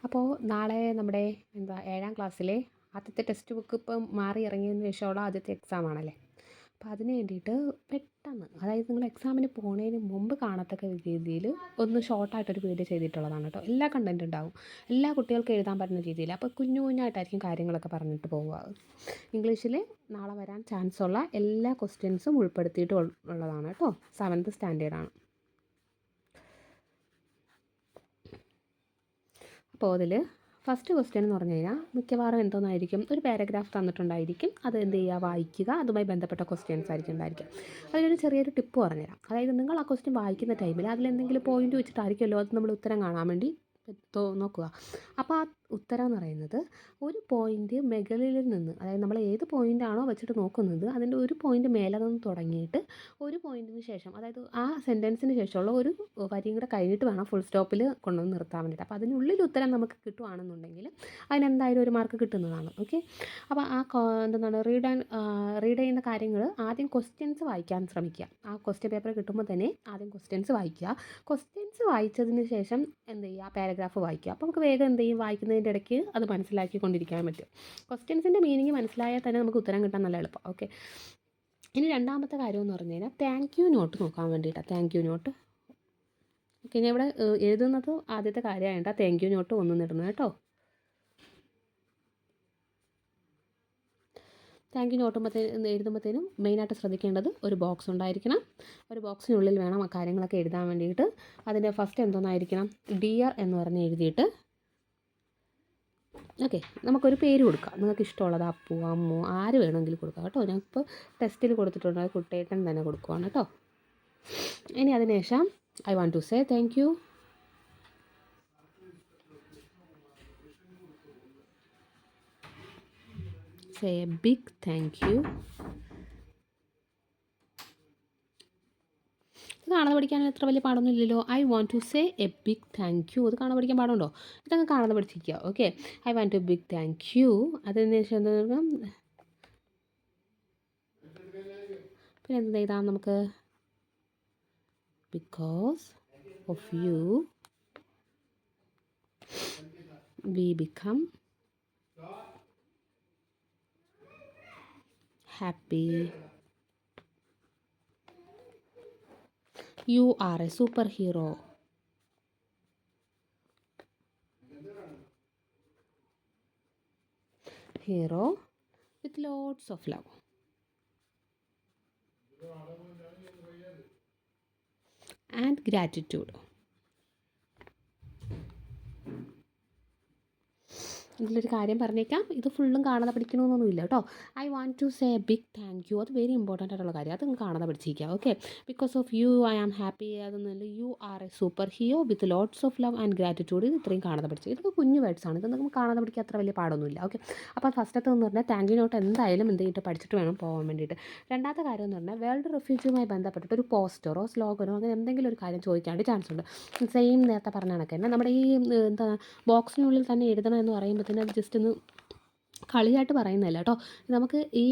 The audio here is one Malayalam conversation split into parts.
അപ്പോൾ നാളെ നമ്മുടെ ഏഴാം ക്ലാസ്സിലെ ആദ്യത്തെ ടെക്സ്റ്റ് ബുക്ക് ഇപ്പം മാറി ഇറങ്ങിയതിന് ശേഷമുള്ള ആദ്യത്തെ എക്സാം ആണല്ലേ. അപ്പോൾ അതിന് വേണ്ടിയിട്ട് പെട്ടെന്ന്, അതായത് നിങ്ങൾ എക്സാമിന് പോണതിന് മുമ്പ് കാണത്തക്ക രീതിയിൽ ഒന്ന് ഷോർട്ടായിട്ടൊരു വീഡിയോ ചെയ്തിട്ടുള്ളതാണ് കേട്ടോ. എല്ലാ കണ്ടൻറ്റും ഉണ്ടാവും, എല്ലാ കുട്ടികൾക്കും എഴുതാൻ പറ്റുന്ന രീതിയിൽ. അപ്പോൾ കുഞ്ഞു കുഞ്ഞായിട്ടായിരിക്കും കാര്യങ്ങളൊക്കെ പറഞ്ഞിട്ട് പോവുക. ഇംഗ്ലീഷിൽ നാളെ വരാൻ ചാൻസ് ഉള്ള എല്ലാ ക്വസ്റ്റ്യൻസും ഉൾപ്പെടുത്തിയിട്ട് ഉള്ളതാണ് കേട്ടോ. 7th സ്റ്റാൻഡേർഡാണ്. അപ്പോൾ അതിൽ ഫസ്റ്റ് ക്വസ്റ്റ്യൻ എന്ന് പറഞ്ഞു കഴിഞ്ഞാൽ മിക്കവാറും എന്തോന്നായിരിക്കും, ഒരു പാരഗ്രാഫ് തന്നിട്ടുണ്ടായിരിക്കും. അത് എന്ത് ചെയ്യുക, വായിക്കുക. അതുമായി ബന്ധപ്പെട്ട ക്വസ്റ്റ്യൻസ് ആയിരിക്കും ഉണ്ടായിരിക്കും. അതിലൊരു ചെറിയൊരു ടിപ്പ് പറഞ്ഞുതരാം. അതായത് നിങ്ങൾ ആ ക്വസ്റ്റ്യൻ വായിക്കുന്ന ടൈമിൽ അതിലെന്തെങ്കിലും പോയിന്റ് വെച്ചിട്ടായിരിക്കുമല്ലോ അത് നമ്മൾ ഉത്തരം കാണാൻ വേണ്ടി നോക്കുക. അപ്പോൾ ആ ഉത്തരം എന്ന് പറയുന്നത് ഒരു പോയിന്റ് മുകളിൽ നിന്ന്, അതായത് നമ്മൾ ഏത് പോയിൻ്റാണോ വെച്ചിട്ട് നോക്കുന്നത് അതിൻ്റെ ഒരു പോയിന്റ് മേലെ നിന്ന് തുടങ്ങിയിട്ട് ഒരു പോയിന്റിന് ശേഷം, അതായത് ആ സെൻറ്റൻസിന് ശേഷമുള്ള ഒരു വരിയും കൂടെ കഴിഞ്ഞിട്ട് വേണം ഫുൾ സ്റ്റോപ്പിൽ കൊണ്ടുവന്ന് നിർത്താൻ വേണ്ടിയിട്ട്. അപ്പോൾ അതിനുള്ളിൽ ഉത്തരം നമുക്ക് കിട്ടുവാണെന്നുണ്ടെങ്കിൽ അതിനെന്തായാലും ഒരു മാർക്ക് കിട്ടുന്നതാണ്. ഓക്കെ. അപ്പോൾ എന്താണ് റീഡ് ചെയ്യുന്ന കാര്യങ്ങൾ ആദ്യം ക്വസ്റ്റ്യൻസ് വായിക്കാൻ ശ്രമിക്കുക. ആ ക്വസ്റ്റ്യൻ പേപ്പർ കിട്ടുമ്പോൾ തന്നെ ആദ്യം ക്വസ്റ്റ്യൻസ് വായിക്കുക. ക്വസ്റ്റ്യൻസ് വായിച്ചതിന് ശേഷം എന്ത് ചെയ്യുക, പാരഗ്രാഫ് വായിക്കുക. അപ്പോൾ നമുക്ക് വേഗം എന്ത് ചെയ്യും, വായിക്കുന്നതിൻ്റെ ഇടയ്ക്ക് അത് മനസ്സിലാക്കിക്കൊണ്ടിരിക്കാൻ പറ്റും. ക്വസ്റ്റ്യൻസിൻ്റെ മീനിങ് മനസ്സിലായാൽ തന്നെ നമുക്ക് ഉത്തരം കിട്ടാൻ നല്ല എളുപ്പം. ഓക്കെ. ഇനി രണ്ടാമത്തെ കാര്യം എന്ന് പറഞ്ഞു കഴിഞ്ഞാൽ താങ്ക് യു നോട്ട് നോക്കാൻ വേണ്ടിയിട്ടാണ്. Thank you note. ഓക്കെ. ഞാൻ ഇവിടെ എഴുതുന്നത് ആദ്യത്തെ കാര്യമായിട്ടാ താങ്ക് യു നോട്ട് ഒന്നും ഇടുന്നത് കേട്ടോ. താങ്ക് യു നോട്ട് എഴുതുമ്പോഴത്തേനും മെയിനായിട്ട് ശ്രദ്ധിക്കേണ്ടത് ഒരു ബോക്സ് ഉണ്ടായിരിക്കണം. ഒരു ബോക്സിനുള്ളിൽ വേണം ആ കാര്യങ്ങളൊക്കെ എഴുതാൻ വേണ്ടിയിട്ട്. അതിൻ്റെ ഫസ്റ്റ് എന്തോന്നായിരിക്കണം, ഡിയർ എന്ന് പറഞ്ഞ് എഴുതിയിട്ട് ഓക്കെ നമുക്കൊരു പേര് കൊടുക്കാം. നിങ്ങൾക്ക് ഇഷ്ടമുള്ളത് അപ്പു, അമ്മു, ആര് വേണമെങ്കിലും കൊടുക്കാം കേട്ടോ. ഞാനിപ്പോൾ ടെസ്റ്റിൽ കൊടുത്തിട്ടുണ്ട്, കുട്ടേട്ടൻ തന്നെ കൊടുക്കുവാണ് കേട്ടോ. ഇനി അതിനുശേഷം I want to say thank you. Say a big thank you. ഇത് കാണാതെ പഠിക്കാൻ എത്ര വലിയ പാടൊന്നും ഇല്ലല്ലോ. I want to say a big thank you. അത് കാണാതെ പഠിക്കാൻ പാടുണ്ടോ? ഇതങ്ങ് കാണാതെ പഠിച്ചിരിക്കുക. Okay. I want to big thank you. അതിന് ശേഷം പിന്നെ എന്ത് എഴുതാം നമുക്ക്, because of you we become happy. You are a superhero. Hero with lots of love. And gratitude. ഇതിലൊരു കാര്യം പറഞ്ഞേക്കാം, ഇത് ഫുള്ളും കാണാതെ പഠിക്കണമെന്നൊന്നുമില്ല കേട്ടോ. I want to say a big thank you, അത് വെരി ഇമ്പോർട്ടൻ്റ് ആയിട്ടുള്ള കാര്യം. അത് കാണാതെ പഠിച്ചിരിക്കുക. Okay. Because of you I am happy, അതൊന്നുമില്ല. You are a super hero with lots of love and gratitude. ഇത് ഇത്രയും കാണാതെ പഠിച്ചു. ഇതൊക്കെ കുഞ്ഞു വേർഡ്സാണ്. ഇത് നമുക്ക് കാണാതെ പഠിക്കാൻ അത്ര വലിയ പാടൊന്നുമില്ല. ഓക്കെ. അപ്പോൾ ഫസ്റ്റത്തെ എന്ന് പറഞ്ഞാൽ താങ്ക് യു നോട്ട് എന്തായാലും എന്ത് ചെയ്തിട്ട് പഠിച്ചിട്ട് വേണം പോകാൻ വേണ്ടിയിട്ട്. രണ്ടാമത്തെ കാര്യം എന്ന് പറഞ്ഞാൽ വേൾഡ് റെഫ്യൂജിയുമായി ബന്ധപ്പെട്ടിട്ട് ഒരു പോസ്റ്ററോ സ്ലോഗനോ അങ്ങനെ എന്തെങ്കിലും ഒരു കാര്യം ചോദിക്കാണ്ട് ചാൻസ് ഉണ്ട്. സെയിം നേരത്തെ പറഞ്ഞ കണക്ക് തന്നെ നമ്മുടെ ഈ എന്താ ബോക്സിനുള്ളിൽ തന്നെ എഴുതണം എന്ന് പറയുമ്പോഴത്തേനും അത് ജസ്റ്റ് ഒന്ന് കളിയായിട്ട് പറയുന്നതല്ല കേട്ടോ. നമുക്ക് ഈ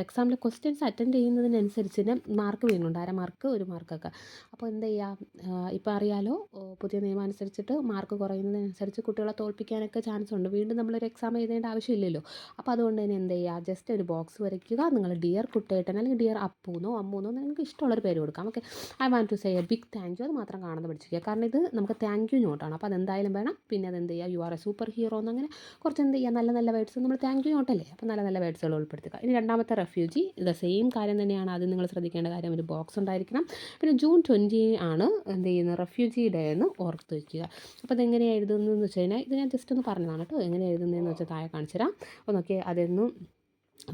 എക്സാമിൽ ക്വസ്റ്റ്യൻസ് അറ്റൻഡ് ചെയ്യുന്നതിനനുസരിച്ച് തന്നെ മാർക്ക് വീഴുന്നുണ്ട്. 1/2 മാർക്ക് 1 മാർക്കൊക്കെ. അപ്പോൾ എന്ത് ചെയ്യുക, ഇപ്പോൾ അറിയാലോ പുതിയ നിയമം അനുസരിച്ചിട്ട് മാർക്ക് കുറയുന്നതിനനുസരിച്ച് കുട്ടികളെ തോൽപ്പിക്കാനൊക്കെ ചാൻസ് ഉണ്ട്. വീണ്ടും നമ്മളൊരു എക്സാം എഴുതേണ്ട ആവശ്യമില്ലല്ലോ. അപ്പോൾ അതുകൊണ്ട് തന്നെ എന്ത് ചെയ്യുക, ജസ്റ്റ് ഒരു ബോക്സ് വരയ്ക്കുക. നിങ്ങൾ ഡിയർ കുട്ടേട്ടൻ അല്ലെങ്കിൽ ഡിയർ അപ്പൂന്നോ അമ്മൂന്നോ നിങ്ങൾക്ക് ഇഷ്ടമുള്ളൊരു പേര് കൊടുക്കാം. Okay. I want to say a big thank you. അത് മാത്രം കാണുന്നത് പഠിച്ചിരിക്കുക. കാരണം ഇത് നമുക്ക് താങ്ക് യു നോട്ടാണ്. അപ്പോൾ അതെന്തായാലും വേണം. പിന്നെ അതെന്ത് ചെയ്യുക, you are a super hero എന്നങ്ങനെ കുറച്ച് എന്ത് ചെയ്യുക, നല്ല നല്ല വേർഡ്സ് നമ്മൾ താങ്ക് യു നോട്ടല്ലേ, അപ്പോൾ നല്ല നല്ല വേർഡ്സുകൾ ഉൾപ്പെടുത്തുക. ഇനി രണ്ടാമത്തെ റെഫ്യൂജി, ഇത് സെയിം കാര്യം തന്നെയാണ്. ആദ്യം നിങ്ങൾ ശ്രദ്ധിക്കേണ്ട കാര്യം ഒരു ബോക്സ് ഉണ്ടായിരിക്കണം. പിന്നെ ജൂൺ 20 ആണ് എന്ത് ചെയ്യുന്നത്, റെഫ്യൂജി ഡേ എന്ന് ഓർത്ത് വയ്ക്കുക. അപ്പോൾ ഇതെങ്ങനെയാണ് എഴുതുന്നതെന്ന് വെച്ച് കഴിഞ്ഞാൽ ഇത് ഞാൻ ജസ്റ്റ് ഒന്ന് പറഞ്ഞതാണ് കേട്ടോ. എങ്ങനെ എഴുതുന്നതെന്ന് വെച്ചാൽ താഴെ കാണിച്ചു തരാം. അപ്പോൾ നോക്കിയാൽ അതൊന്നും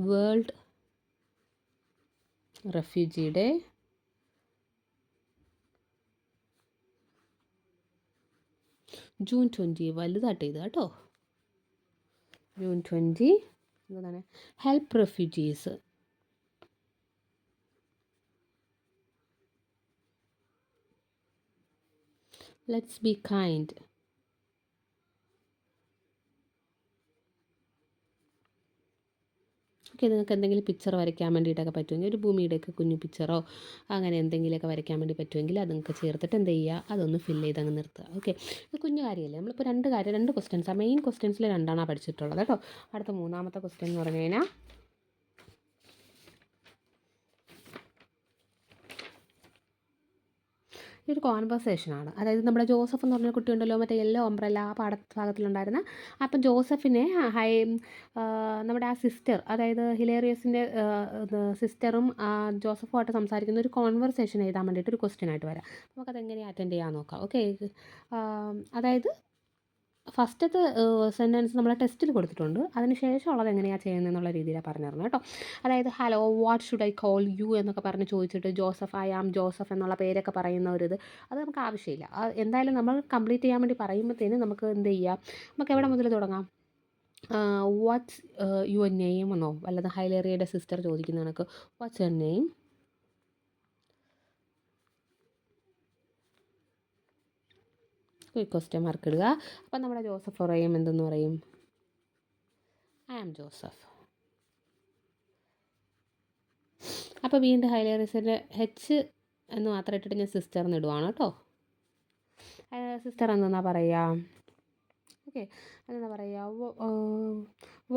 വേൾഡ് റെഫ്യൂജി ഡേ ജൂൺ 20 വലുതായിട്ട് എഴുതുക കേട്ടോ. ജൂൺ 20 എന്താണ്, help refugees. Let's be kind. Okay. Okay, നിങ്ങൾക്ക് എന്തെങ്കിലും പിക്ചർ വരയ്ക്കാൻ വേണ്ടിയിട്ടൊക്കെ പറ്റുമെങ്കിൽ ഒരു ഭൂമിയുടെയൊക്കെ കുഞ്ഞു പിക്ചറോ അങ്ങനെ എന്തെങ്കിലുമൊക്കെ വരയ്ക്കാൻ വേണ്ടി പറ്റുമെങ്കിൽ അത് നിങ്ങൾക്ക് ചേർത്തിട്ട് എന്ത് ചെയ്യുക, അതൊന്ന് ഫില്ല് ചെയ്ത് അങ്ങ് നിർത്തുക. ഓക്കെ, ഇത് കുഞ്ഞു കാര്യമല്ലേ. നമ്മളിപ്പോൾ രണ്ട് ക്വസ്റ്റ്യൻസാണ്, മെയിൻ ക്വസ്റ്റ്യൻസിൽ രണ്ടാണ് പഠിച്ചിട്ടുള്ളത് കേട്ടോ. അടുത്ത മൂന്നാമത്തെ ക്വസ്റ്റ്യൻ എന്ന് പറഞ്ഞു കഴിഞ്ഞാൽ ഇതൊരു കോൺവെർസേഷനാണ്. അതായത് നമ്മുടെ ജോസഫ് എന്ന് പറഞ്ഞ കുട്ടിയുണ്ടല്ലോ, മറ്റേ യെല്ലോ അംബ്രല്ല ആ പാഠഭാഗത്തിലുണ്ടായിരുന്ന. അപ്പം ജോസഫിനെ നമ്മുടെ ആ സിസ്റ്റർ, അതായത് ഹിലേറിയസിൻ്റെ സിസ്റ്ററും ജോസഫുമായിട്ട് സംസാരിക്കുന്ന ഒരു കോൺവെർസേഷൻ എഴുതാൻ വേണ്ടിയിട്ട് ഒരു ക്വസ്റ്റ്യൻ ആയിട്ട് വരാം. നമുക്കതെങ്ങനെയാണ് അറ്റൻഡ് ചെയ്യാൻ നോക്കാം. ഓക്കെ, അതായത് ഫസ്റ്റത്തെ സെൻറ്റൻസ് നമ്മളെ ടെസ്റ്റിൽ കൊടുത്തിട്ടുണ്ട്. അതിന് ശേഷമുള്ളത് എങ്ങനെയാണ് ചെയ്യുന്നത് എന്നുള്ള രീതിയിലാണ് പറഞ്ഞു തരണം കേട്ടോ. അതായത് hello what should I call you എന്നൊക്കെ പറഞ്ഞ് ചോദിച്ചിട്ട് ജോസഫ്, ഐ ആം ജോസഫ് എന്നുള്ള പേരൊക്കെ പറയുന്ന ഒരിത് അത് നമുക്ക് ആവശ്യമില്ല. എന്തായാലും നമ്മൾ കംപ്ലീറ്റ് ചെയ്യാൻ വേണ്ടി പറയുമ്പോഴത്തേനും നമുക്ക് എന്ത് ചെയ്യാം, നമുക്ക് എവിടെ മുതൽ തുടങ്ങാം. വാട്ട്സ് യുവർ നെയിം എന്നോ വല്ലത് ഹൈലേറിയയുടെ സിസ്റ്റർ ചോദിക്കുന്ന കണക്ക് what's your name. Question mark ഇടുക. അപ്പം നമ്മുടെ ജോസഫ് പറയും, എന്തെന്ന് പറയും, ഐ ആം ജോസഫ്. അപ്പോൾ വീണ്ടും ഹൈലേറിയസിൻ്റെ എച്ച് എന്ന് മാത്രം ഇട്ടിട്ട് ഞാൻ സിസ്റ്റർ എന്ന് ഇടുവാണ് കേട്ടോ. സിസ്റ്റർ എന്തെന്നാ പറയുക, ഓക്കെ, അതെന്താ പറയുക,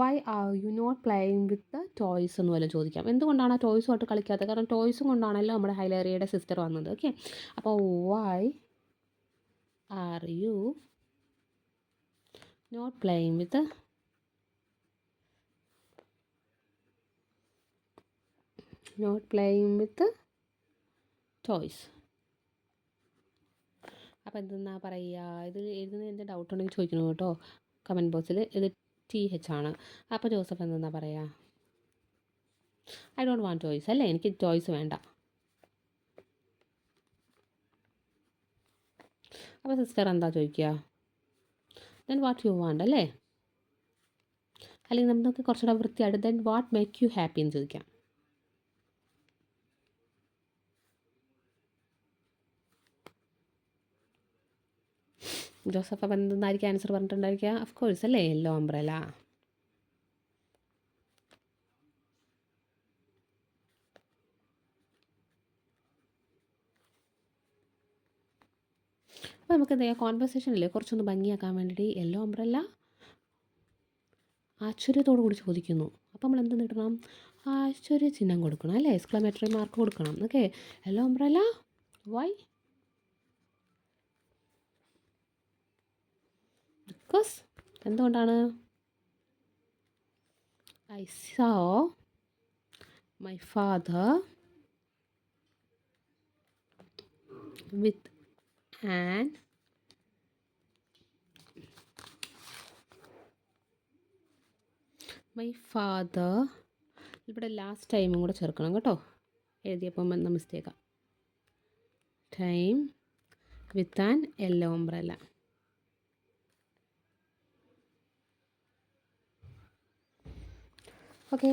why are you not playing with toys എന്ന് വല്ലതും ചോദിക്കാം. എന്തുകൊണ്ടാണ് ആ ടോയ്സുമായിട്ട് കളിക്കാത്തത്? കാരണം ടോയ്സും കൊണ്ടാണല്ലോ നമ്മുടെ ഹൈലേറിയയുടെ സിസ്റ്റർ വന്നത്. ഓക്കെ, അപ്പോൾ why are you not playing with toys. അപ്പോൾ എന്തെന്നാ പറയുക, ഇത് എഴുതുന്നതിന് എന്തെങ്കിലും ഡൗട്ട് ഉണ്ടെങ്കിൽ ചോദിക്കണം കേട്ടോ കമൻറ്റ് ബോക്സിൽ. ഇത് TH ആണ്. അപ്പോൾ ജോസഫ് എന്തെന്നാ പറയുക, ഐ ഡോണ്ട് വാണ്ട് ടോയ്സ്, അല്ലേ, എനിക്ക് ടോയ്സ് വേണ്ട. അപ്പോൾ സിസ്റ്റർ എന്താ ചോദിക്കുക, ദെൻ വാട്ട് യു വാണ്ട്, അല്ലേ, അല്ലെങ്കിൽ നമുക്ക് കുറച്ചുകൂടെ വൃത്തിയായിട്ട് then what make you happy എന്ന് ചോദിക്കാം. ജോസഫ് അപ്പം എന്തെന്നായിരിക്കും ആൻസർ പറഞ്ഞിട്ടുണ്ടായിരിക്കുക, ഓഫ് കോഴ്സ് അല്ലേ, യെല്ലോ അംബ്രല. അപ്പോൾ നമുക്ക് എന്താ ചെയ്യുക, കോൺവെർസേഷനില്ലേ കുറച്ചൊന്ന് ഭംഗിയാക്കാൻ വേണ്ടിയിട്ട് യെല്ലോ അംബ്രല്ല ആശ്ചര്യത്തോടു കൂടി ചോദിക്കുന്നു. അപ്പോൾ നമ്മൾ എന്ത് ഇടണം, ആശ്ചര്യ ചിഹ്നം കൊടുക്കണം, അല്ലേ, എക്സ്ക്ലമേറ്ററി മാർക്ക് കൊടുക്കണം. Okay, yellow umbrella why, because എന്തുകൊണ്ടാണ്, I saw my father with an ഇവിടെ ലാസ്റ്റ് ടൈമും കൂടെ ചേർക്കണം കേട്ടോ, എഴുതിയപ്പം വന്ന മിസ്റ്റേക്കാണ്. Time with an yellow umbrella. Okay,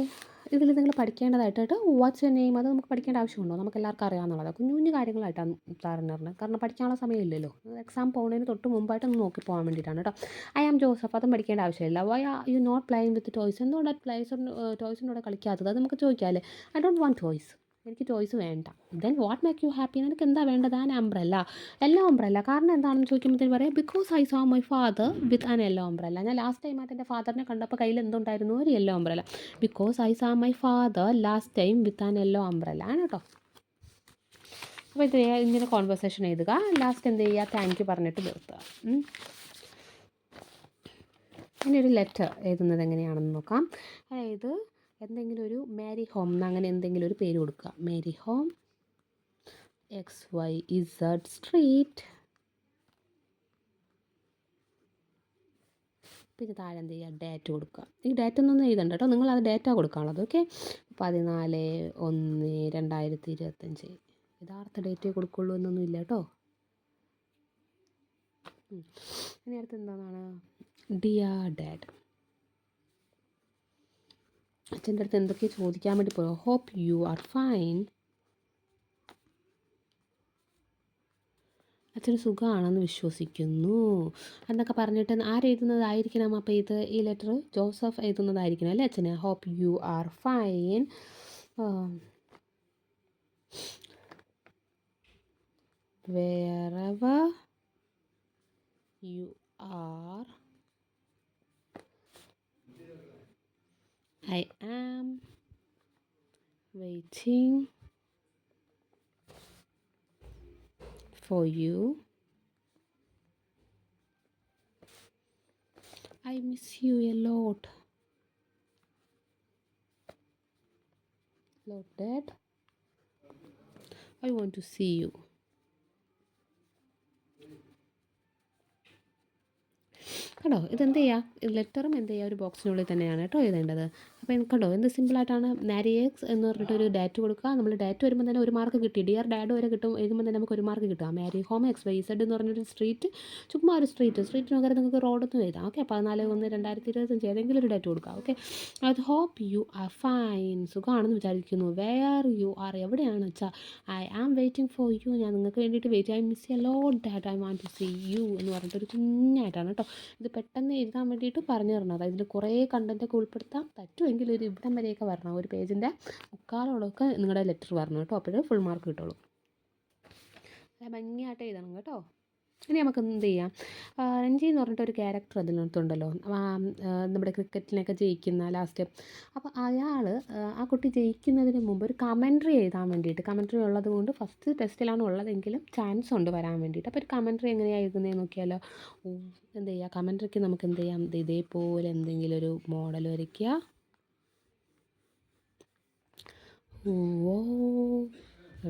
ഇതിൽ നിങ്ങൾ പഠിക്കേണ്ടതായിട്ട് കേട്ടോ വാട്ട്സ് യുവർ നെയിം, അത് നമുക്ക് പഠിക്കേണ്ട ആവശ്യമുണ്ടോ, നമുക്ക് എല്ലാവർക്കും അറിയാവുന്നതാണ്. കുഞ്ഞു കുഞ്ഞു കാര്യങ്ങളായിട്ടാണ് പറഞ്ഞിരുന്നത്, കാരണം പഠിക്കാനുള്ള സമയമില്ലല്ലോ, എക്സാം പോകുന്നതിന് തൊട്ട് മുമ്പായിട്ടൊന്ന് നോക്കി പോകാൻ വേണ്ടിയിട്ടാണ് കേട്ടോ. ഐ ആം ജോസഫ്, അതും പഠിക്കേണ്ട ആവശ്യമില്ല. Why are you not playing with toys, എന്തുകൊണ്ടാണ് ടോയ്സിൻ്റെ കൂടെ കളിക്കാത്തത്, അത് നമുക്ക് ചോദിക്കാമല്ലേ. ഐ ഡോണ്ട് വാണ്ട് ടോയ്സ്, എനിക്ക് ടോയ്സ് വേണ്ട. Then what make you happy, നിനക്ക് എന്താ വേണ്ടത്, ആൻ അംബ്രല്ല, യെല്ലോ അംബ്രല്ല. കാരണം എന്താണെന്ന് ചോദിക്കുമ്പോഴത്തേന് പറയാം, because I saw my father with an yellow umbrella. ഞാൻ ലാസ്റ്റ് ടൈമായിട്ട് എൻ്റെ ഫാദറിനെ കണ്ടപ്പോൾ കയ്യിൽ എന്തുണ്ടായിരുന്നു, ഒരു യെല്ലോ അംബ്രല്ല. ബിക്കോസ് ഐ സാ my father last time with an yellow umbrella ആണ് കേട്ടോ. അപ്പോൾ ഇത് ഇങ്ങനെ കോൺവെർസേഷൻ എഴുതുക, ലാസ്റ്റ് എന്ത് ചെയ്യുക, താങ്ക് യു പറഞ്ഞിട്ട് നിർത്തുക. ഇനി ഒരു ലെറ്റർ എഴുതുന്നത് എങ്ങനെയാണെന്ന് നോക്കാം. അതായത് എന്തെങ്കിലും ഒരു മേരി ഹോം അങ്ങനെ എന്തെങ്കിലും ഒരു പേര് കൊടുക്കുക. Mary home XYZ street. പിന്നെ താഴെ എന്ത് ചെയ്യുക, ഡേറ്റ് കൊടുക്കുക. ഈ ഡേറ്റ് ഒന്നും എഴുതണ്ട കേട്ടോ, നിങ്ങൾ അത് ഡേറ്റ കൊടുക്കാനുള്ളത്. ഓക്കെ, 14/1/2025 യഥാർത്ഥ ഡേറ്റേ കൊടുക്കുള്ളൂ എന്നൊന്നും ഇല്ല കേട്ടോ. ഇനി അടുത്ത് എന്താണ്, ഡിയർ ഡാഡ്. അച്ഛൻ്റെ അടുത്ത് എന്തൊക്കെ ചോദിക്കാൻ വേണ്ടി പോയോ, ഹോപ്പ് യു ആർ ഫൈൻ. അച്ഛന് സുഖമാണെന്ന് വിശ്വസിക്കുന്നു എന്നൊക്കെ പറഞ്ഞിട്ട് ആരെഴുതുന്നതായിരിക്കണം അപ്പോൾ ഈ ലെറ്റർ ജോസഫ് എഴുതുന്നതായിരിക്കണം അല്ലേ അച്ഛന്. Hope you are fine. wherever you are, I am waiting for you. I miss you a lot. Dad. I want to see you. കേട്ടോ, ഇതെന്ത് ചെയ്യുക, ലെറ്ററും എന്ത് ചെയ്യുക ഒരു ബോക്സിനുള്ളിൽ തന്നെയാണ് കേട്ടോ എഴുതേണ്ടത്. അപ്പോൾ കണ്ടോ എന്ത് സിമ്പിളായിട്ടാണ്. മാരിയക്സ് എന്ന് പറഞ്ഞിട്ടൊരു ഡാറ്റ് കൊടുക്കുക. നമ്മൾ ഡാറ്റ് വരുമ്പോൾ തന്നെ ഒരു മാർക്ക് കിട്ടി. ഡിയർ ഡാഡ് വരെ കിട്ടും. എഴുതുമ്പോൾ തന്നെ നമുക്ക് ഒരു മാർക്ക് കിട്ടുക. മാരി ഹോം XYZ എന്ന് പറഞ്ഞൊരു സ്ട്രീറ്റ്, ചുമ്മാ ഒരു സ്ട്രീറ്റിന് പകരം നിങ്ങൾക്ക് റോഡൊന്നും എഴുതാം. ഓക്കെ, 14/1/2025 ഏതെങ്കിലും ഒരു ഡാറ്റ് കൊടുക്കുക. ഓക്കെ, അത് ഹോപ്പ് യു ആർ ഫൈൻ, സുഖമാണെന്ന് വിചാരിക്കുന്നു. വെയർ യു ആർ, എവിടെയാണ് വെച്ചാൽ I am waiting for you, ഞാൻ നിങ്ങൾക്ക് വേണ്ടിയിട്ട് wait. I miss you lot that, I want to see you എന്ന് പറഞ്ഞിട്ടൊരു കുഞ്ഞായിട്ടാണ് കേട്ടോ. ഇത് പെട്ടെന്ന് എഴുതാൻ വേണ്ടിയിട്ട് പറഞ്ഞു തരണം. ഇതിൽ കുറേ കണ്ടൻറ്റൊക്കെ ഉൾപ്പെടുത്താം. പറ്റുമെങ്കിൽ ഒരു ഇവിടം വരെയൊക്കെ വരണം. ഒരു പേജിൻ്റെ മുക്കാലോളമൊക്കെ നിങ്ങളുടെ ലെറ്റർ വരണം കേട്ടോ. അപ്പോഴേ ഫുൾ മാർക്ക് കിട്ടുള്ളൂ. ഭംഗിയായിട്ട് എഴുതണം കേട്ടോ. ഇനി നമുക്ക് എന്ത് ചെയ്യാം, രഞ്ജി എന്ന് പറഞ്ഞിട്ടൊരു ക്യാരക്ടർ അതിനകത്തുണ്ടല്ലോ, നമ്മുടെ ക്രിക്കറ്റിനൊക്കെ ജയിക്കുന്ന ലാസ്റ്റ്. അപ്പോൾ ആ കുട്ടി ജയിക്കുന്നതിന് മുമ്പ് ഒരു കമൻട്രി എഴുതാൻ വേണ്ടിയിട്ട്, കമൻട്രി ഉള്ളത് കൊണ്ട് ഫസ്റ്റ് ടെസ്റ്റിലാണ് ഉള്ളതെങ്കിലും ചാൻസ് ഉണ്ട് വരാൻ വേണ്ടിയിട്ട്. അപ്പോൾ ഒരു കമൻട്രി എങ്ങനെയാണ് എഴുതുന്നതെന്ന് നോക്കിയാലോ. എന്ത് ചെയ്യുക, കമൻട്രിക്ക് നമുക്ക് എന്ത് ചെയ്യാം, ഇതേപോലെ എന്തെങ്കിലും ഒരു മോഡൽ വരയ്ക്കുക. ഓ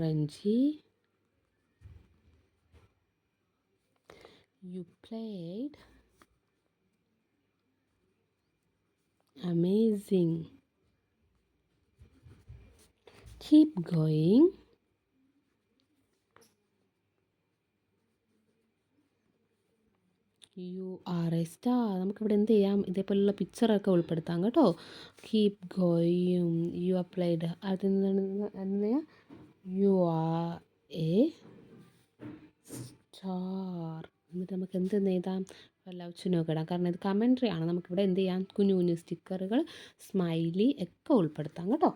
Ranji, you played amazing, keep going, you are a star. നമുക്കിവിടെ എന്ത് ചെയ്യാം, ഇതേപോലുള്ള പിക്ചറൊക്കെ ഉൾപ്പെടുത്താം കേട്ടോ. Keep going, you are played, അതിൽ നിന്ന് യു ആർ എ സ്റ്റാർ. എന്നിട്ട് നമുക്ക് എന്ത് എഴുതാം, ലവ് ചിഹ്നമൊക്കെ ഇടാം. കാരണം ഇത് കമൻട്രി ആണ്. നമുക്കിവിടെ എന്ത് ചെയ്യാം, കുഞ്ഞു കുഞ്ഞു സ്റ്റിക്കറുകൾ, സ്മൈലി ഒക്കെ ഉൾപ്പെടുത്താം കേട്ടോ.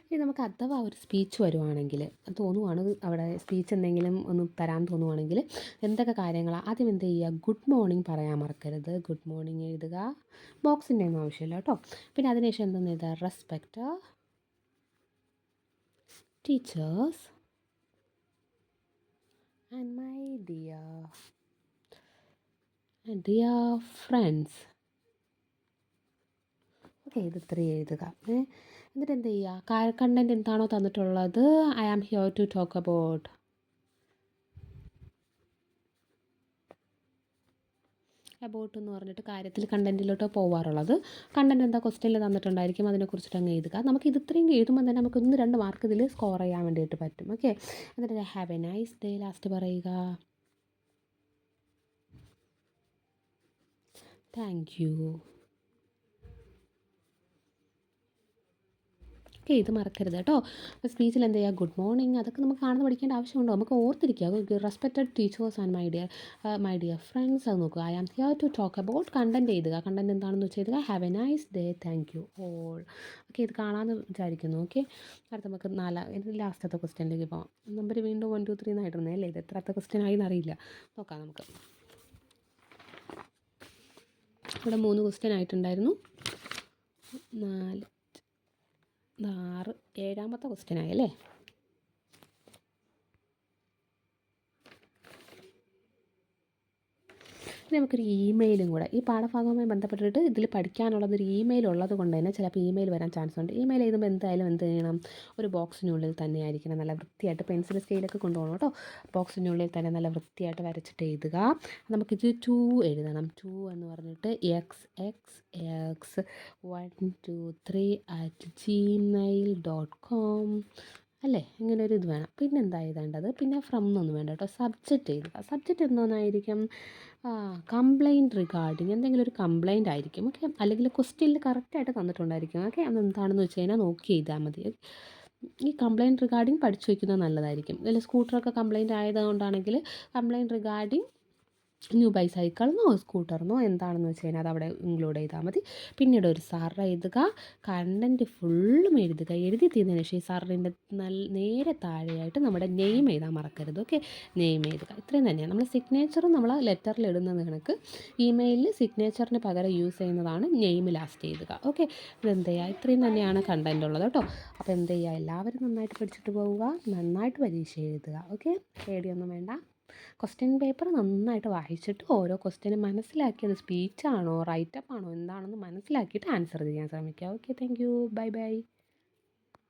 ഇനി നമുക്ക് അഥവാ ഒരു സ്പീച്ച് വരുവാണെങ്കിൽ തോന്നുവാണ്, അവിടെ സ്പീച്ച് എന്തെങ്കിലും ഒന്ന് തരാൻ തോന്നുവാണെങ്കിൽ എന്തൊക്കെ കാര്യങ്ങളാണ് ആദ്യം എന്ത് ചെയ്യുക, ഗുഡ് മോർണിംഗ് പറയാൻ മറക്കരുത്. ഗുഡ് മോർണിംഗ് എഴുതുക. ബോക്സിൻ്റെ ഒന്നും ആവശ്യമില്ല കേട്ടോ. പിന്നെ അതിനുശേഷം എന്തെന്ന് എഴുതുക, respect teachers and my dear friends. Okay, ഇത് ഇത്രയും എഴുതുക. എന്നിട്ട് എന്ത് ചെയ്യുക, കണ്ടൻറ്റ് എന്താണോ തന്നിട്ടുള്ളത്, I am here to talk about എന്ന് പറഞ്ഞിട്ട് കാര്യത്തിൽ കണ്ടൻറ്റിലോട്ട് പോകാറുള്ളത്. കണ്ടൻറ്റ് എന്താ ക്വസ്റ്റ്യനിൽ തന്നിട്ടുണ്ടായിരിക്കും, അതിനെക്കുറിച്ചിട്ട് അങ്ങ് എഴുതുക. നമുക്ക് ഇത് ഇത്രയും എഴുതുമ്പോൾ തന്നെ നമുക്ക് 1-2 മാർക്ക് ഇതിൽ സ്കോർ ചെയ്യാൻ വേണ്ടിയിട്ട് പറ്റും. ഓക്കെ, എന്നിട്ട് have a nice day last പറയുക. Thank you. ഓക്കെ, ഇത് മറക്കരുത് കേട്ടോ. അപ്പോൾ സ്പീച്ചിൽ എന്ത് ചെയ്യുക, ഗുഡ് മോർണിംഗ്, അതൊക്കെ നമുക്ക് കാണുന്ന പഠിക്കേണ്ട ആവശ്യമുണ്ടോ, നമുക്ക് ഓർത്തിരിക്കുക. Respected teachers and my dear friends, അത് നോക്കുക. I am here to talk about, content എഴുതുക. കണ്ടൻറ്റ് എന്താണെന്ന് വെച്ച് എഴുതുക. Have a nice day, thank you all. Okay, ഇത് കാണാമെന്ന് വിചാരിക്കുന്നു. ഓക്കെ, അടുത്ത നമുക്ക് ഇത് ലാസ്റ്റത്തെ ക്വസ്റ്റ്യനിലേക്ക് പോകാം. നമ്പർ വീണ്ടും 1 2 3 എന്നായിട്ടിരുന്നേ അല്ലേ. ഇത് എത്രാമത്തെ ക്വസ്റ്റ്യൻ ആയി എന്നറിയില്ല, നോക്കാം നമുക്ക്. ഇവിടെ 3 ക്വസ്റ്റ്യൻ ആയിട്ടുണ്ടായിരുന്നു. 4 6 7ാമത്തെ ക്വസ്റ്റ്യൻ ആയല്ലേ. നമുക്കൊരു ഇമെയിലും കൂടെ ഈ പാഠഭാഗവുമായി ബന്ധപ്പെട്ടിട്ട് ഇതിൽ പഠിക്കാനുള്ളതൊരു ഇമെയിൽ ഉള്ളത് കൊണ്ട് തന്നെ ചിലപ്പോൾ ഇമെയിൽ വരാൻ ചാൻസ് ഉണ്ട്. ഇമെയിൽ എഴുതുമ്പോൾ എന്തായാലും എന്ത് ചെയ്യണം, ഒരു ബോക്സിനുള്ളിൽ തന്നെ ആയിരിക്കണം, നല്ല വൃത്തിയായിട്ട് പെൻസിൽ സ്കെയിലൊക്കെ കൊണ്ടുപോകണം കേട്ടോ. ബോക്സിനുള്ളിൽ തന്നെ നല്ല വൃത്തിയായിട്ട് വരച്ചിട്ട് എഴുതുക. നമുക്കിത് 2 എഴുതണം. 2 എന്ന് പറഞ്ഞിട്ട് xxx123@gmail.com അല്ലേ, ഇങ്ങനെ ഒരു ഇത് വേണം. പിന്നെ എന്താ എഴുതേണ്ടത്, പിന്നെ ഫ്രം എന്നൊന്നും വേണ്ട കേട്ടോ. സബ്ജക്റ്റ് എഴുതുക. സബ്ജക്റ്റ് എന്തോന്നായിരിക്കും, കംപ്ലയിൻറ്റ് റിഗാർഡിങ്, എന്തെങ്കിലും ഒരു കംപ്ലയിൻ്റ് ആയിരിക്കും. ഓക്കെ, അല്ലെങ്കിൽ ക്വസ്റ്റ്യനിൽ കറക്റ്റായിട്ട് തന്നിട്ടുണ്ടായിരിക്കും. ഓക്കെ, അതെന്താണെന്ന് വെച്ച് കഴിഞ്ഞാൽ നോക്കി എഴുതാൽ മതി. ഈ കംപ്ലയിൻറ്റ് റിഗാർഡിങ് പഠിച്ചു വയ്ക്കുന്നത് നല്ലതായിരിക്കും. ഇതിൽ സ്കൂട്ടറൊക്കെ കംപ്ലയിൻറ്റ് ആയതുകൊണ്ടാണെങ്കിൽ കംപ്ലയിൻറ്റ് റിഗാർഡിങ് ന്യൂ ബൈസൈക്കിളിനോ സ്കൂട്ടറിനോ എന്താണെന്ന് വെച്ച് കഴിഞ്ഞാൽ അതവിടെ ഇൻക്ലൂഡ് ചെയ്താൽ മതി. പിന്നീട് ഒരു സർ എഴുതുക, കണ്ടൻറ്റ് ഫുള്ളും എഴുതുക. എഴുതി തീർന്നതിന് ശേഷം ഈ സറിൻ്റെ നേരെ താഴെയായിട്ട് നമ്മുടെ നെയിം എഴുതാൻ മറക്കരുത്. ഓക്കെ, നെയിം എഴുതുക. ഇത്രയും തന്നെയാണ്. നമ്മൾ സിഗ്നേച്ചറും നമ്മൾ ലെറ്ററിൽ ഇടുന്നത് കണക്ക് ഇമെയിലിൽ സിഗ്നേച്ചറിന് പകരം യൂസ് ചെയ്യുന്നതാണ് നെയിം ലാസ്റ്റ് എഴുതുക. ഓക്കെ, ഇതെന്ത് ചെയ്യുക, ഇത്രയും തന്നെയാണ് കണ്ടൻറ്റ് ഉള്ളത് കേട്ടോ. അപ്പോൾ എന്ത് ചെയ്യുക, എല്ലാവരും നന്നായിട്ട് പഠിച്ചിട്ട് പോവുക, നന്നായിട്ട് പരീക്ഷ എഴുതുക. ഓക്കെ, പേടിയൊന്നും വേണ്ട. ക്വസ്റ്റ്യൻ പേപ്പർ നന്നായിട്ട് വായിച്ചിട്ട് ഓരോ ക്വസ്റ്റ്യനും മനസ്സിലാക്കിയത് സ്പീച്ചാണോ റൈറ്റപ്പ് ആണോ എന്താണെന്ന് മനസ്സിലാക്കിയിട്ട് ആൻസർ ചെയ്യാൻ ശ്രമിക്കുക. Okay, thank you, bye bye.